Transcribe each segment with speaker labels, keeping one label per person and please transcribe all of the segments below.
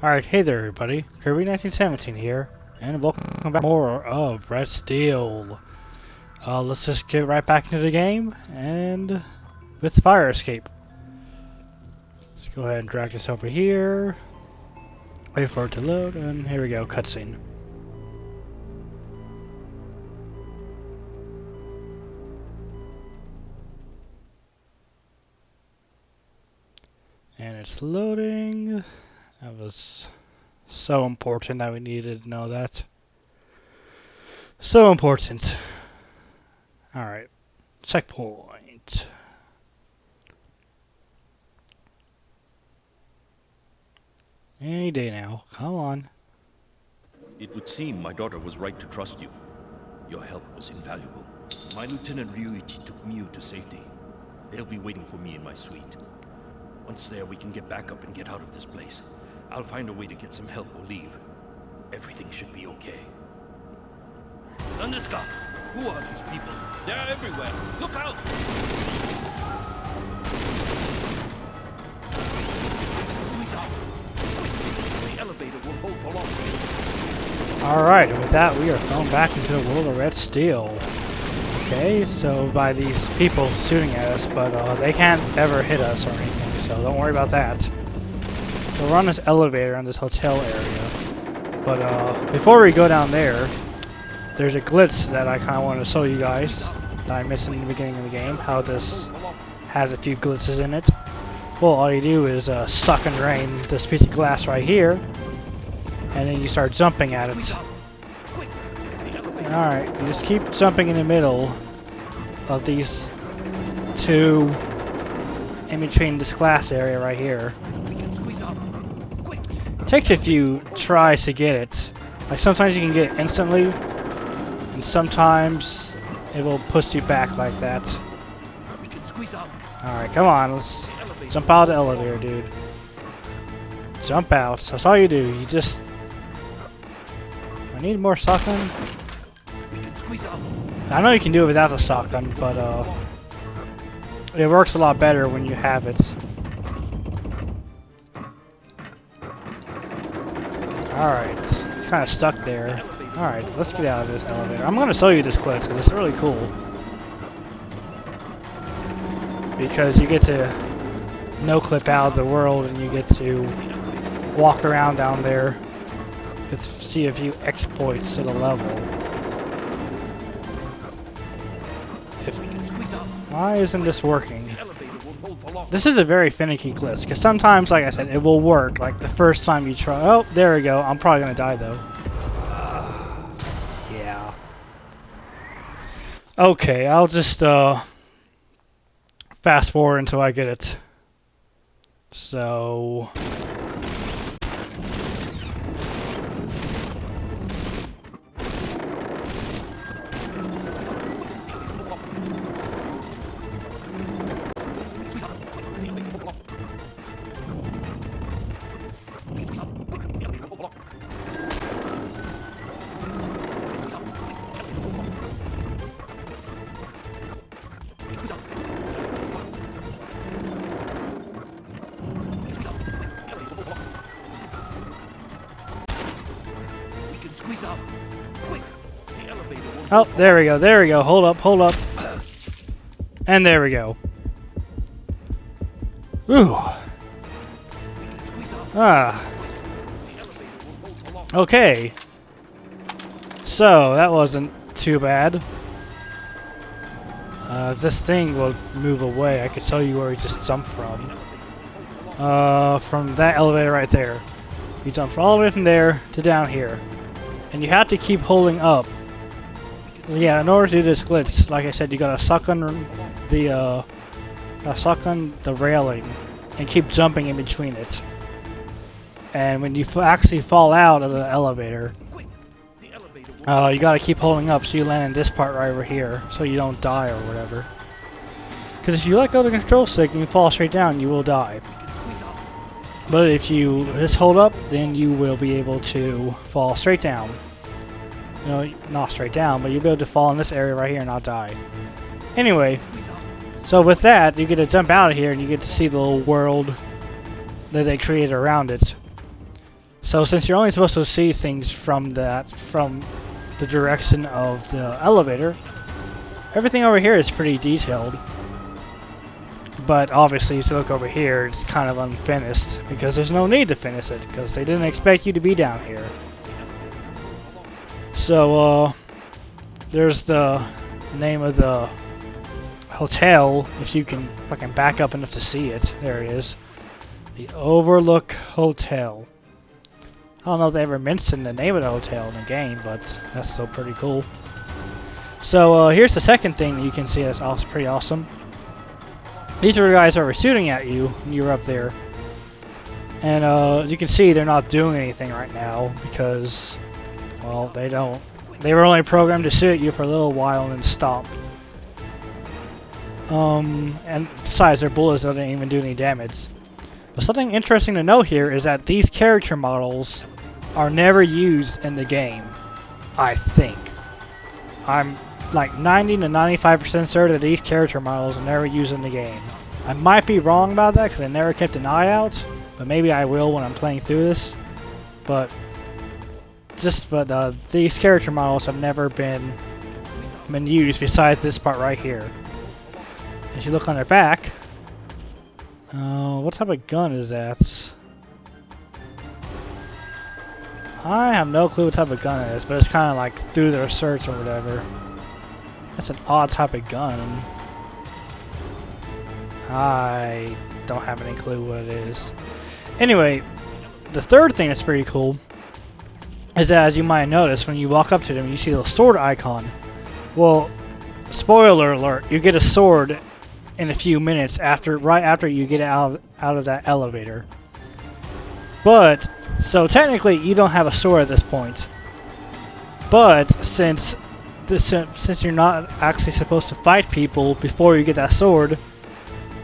Speaker 1: Alright, hey there everybody, Kirby1917 here, and welcome back to more of Red Steel. Let's just get right back into the game, and with Fire Escape. Let's go ahead and drag this over here, wait for it to load, and here we go, cutscene. And it's loading. That was so important that we needed to know that. So important. Alright. Checkpoint. Any day now. Come on.
Speaker 2: It would seem my daughter was right to trust you. Your help was invaluable. My Lieutenant Ryuichi took Miu to safety. They'll be waiting for me in my suite. Once there, we can get back up and get out of this place. I'll find a way to get some help or leave. Everything should be okay. Thunderscott! Who are these people? They're everywhere! Look out! Squeeze out! Quick! The elevator won't hold for long.
Speaker 1: Alright, and with that we are thrown back into the world of Red Steel. Okay, so by these people shooting at us, but they can't ever hit us or anything, so don't worry about that. So we're on this elevator in this hotel area, but before we go down there, there's a glitch that I kind of want to show you guys that I missed in the beginning of the game, how this has a few glitches in it. Well, all you do is suck and drain this piece of glass right here, and then you start jumping at it. Alright, you just keep jumping in the middle of these two in between this glass area right here. It takes a few tries to get it. Like sometimes you can get it instantly, and sometimes it will push you back like that. Alright, come on, let's jump out of the elevator, dude. Jump out. That's all you do. You just... I need more shotgun. I know you can do it without the shotgun, but it works a lot better when you have it. Alright, it's kind of stuck there. Alright, let's get out of this elevator. I'm going to show you this glitch because it's really cool. Because you get to no-clip out of the world and you get to walk around down there to see a few exploits to the level. Why isn't this working? This is a very finicky glitch, because sometimes, like I said, it will work, like the first time you try. Oh, there we go. I'm probably going to die, though. Yeah. Okay, I'll just fast forward until I get it. So... Oh, there we go, there we go. Hold up, hold up. And there we go. Ooh. Ah. Okay. So, that wasn't too bad. If this thing will move away, I could tell you where we just jumped from. From that elevator right there. You jump all the way from there to down here. And you have to keep holding up. Yeah, in order to do this glitch, like I said, you gotta suck on the railing and keep jumping in between it. And when you actually fall out of the elevator, you gotta keep holding up so you land in this part right over here, so you don't die or whatever. Because if you let go of the control stick and you fall straight down, you will die. But if you just hold up, then you will be able to fall straight down. You know, not straight down, but you'll be able to fall in this area right here and not die. Anyway, so with that, you get to jump out of here and you get to see the little world that they created around it. So since you're only supposed to see things from the direction of the elevator, everything over here is pretty detailed. But obviously, if you look over here, it's kind of unfinished because there's no need to finish it because they didn't expect you to be down here. So there's the name of the hotel, if you can fucking back up enough to see it. There it is. The Overlook Hotel. I don't know if they ever mentioned the name of the hotel in the game, but that's still pretty cool. So here's the second thing that you can see that's also pretty awesome. These are the guys that were shooting at you when you were up there. And as you can see, they're not doing anything right now because, well, they were only programmed to shoot at you for a little while and then stop. And besides, their bullets don't even do any damage. But something interesting to note here is that these character models are never used in the game, I think. I'm like 90 to 95% certain that these character models are never used in the game. I might be wrong about that because I never kept an eye out, but maybe I will when I'm playing through this. But these character models have never been used besides this part right here. If you look on their back, what type of gun is that? I have no clue what type of gun it is, but it's kind of like through their shirts or whatever. That's an odd type of gun. I don't have any clue what it is. Anyway, the third thing that's pretty cool is that, as you might notice, when you walk up to them, you see the sword icon. Well, spoiler alert, you get a sword in a few minutes right after you get out of that elevator. But so technically you don't have a sword at this point. But since you're not actually supposed to fight people before you get that sword,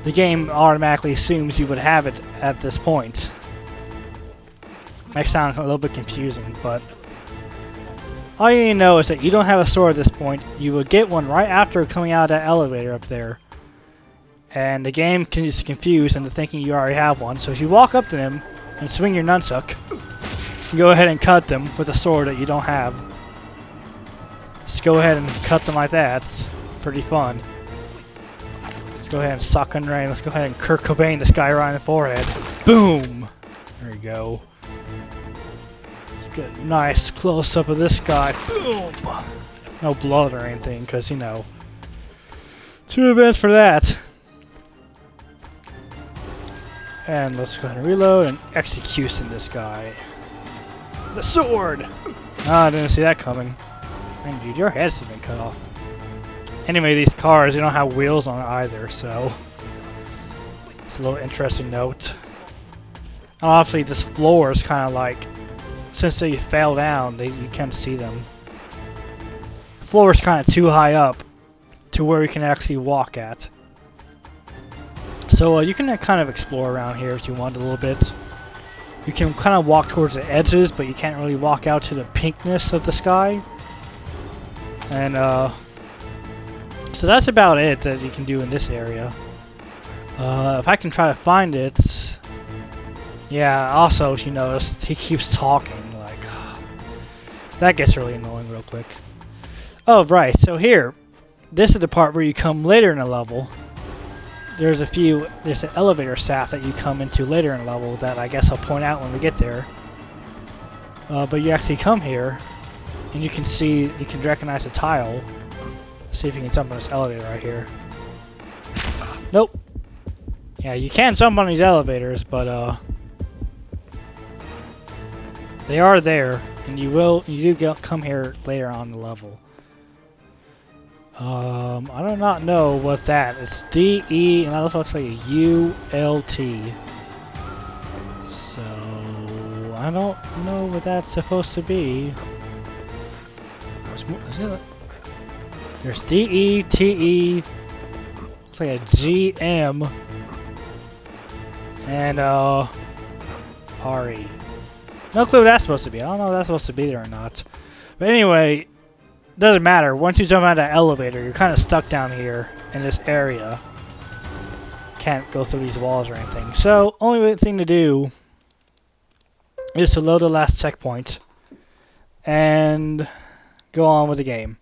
Speaker 1: the game automatically assumes you would have it at this point. Might sound a little bit confusing, but all you need to know is that you don't have a sword at this point. You will get one right after coming out of that elevator up there. And the game is confused into thinking you already have one. So if you walk up to them and swing your nunchuck, you go ahead and cut them with a sword that you don't have. Just go ahead and cut them like that. It's pretty fun. Let's go ahead and sock and rain. Let's go ahead and Kurt Cobain this guy right in the forehead. Boom! There you go. Let's get a nice close-up of this guy. Boom! No blood or anything, because, you know, 2 events for that. And let's go ahead and reload and execution this guy. The sword! Ah, I didn't see that coming. Man, dude, your head's been cut off. Anyway, these cars, they don't have wheels on it either, so it's a little interesting note. And obviously, this floor is kind of like, since they fell down, you can't see them. The floor is kind of too high up to where you can actually walk at. So you can kind of explore around here if you want a little bit. You can kind of walk towards the edges, but you can't really walk out to the pinkness of the sky. And so that's about it that you can do in this area. If I can try to find it. Yeah, also, if you notice, he keeps talking. Like, that gets really annoying real quick. Oh, right. So here, this is the part where you come later in the level. There's an elevator shaft that you come into later in the level that I guess I'll point out when we get there. But you actually come here, and you can recognize a tile. See if you can jump on this elevator right here. Nope. Yeah, you can jump on these elevators, but they are there, and you do come here later on the level. I do not know what that is. D-E, and that also looks like a U-L-T. So, I don't know what that's supposed to be. There's D-E, T-E, looks like a G-M, and, R-E. No clue what that's supposed to be. I don't know if that's supposed to be there or not. But anyway, doesn't matter. Once you jump out of that elevator, you're kind of stuck down here in this area. Can't go through these walls or anything. So, only thing to do is to load the last checkpoint and go on with the game.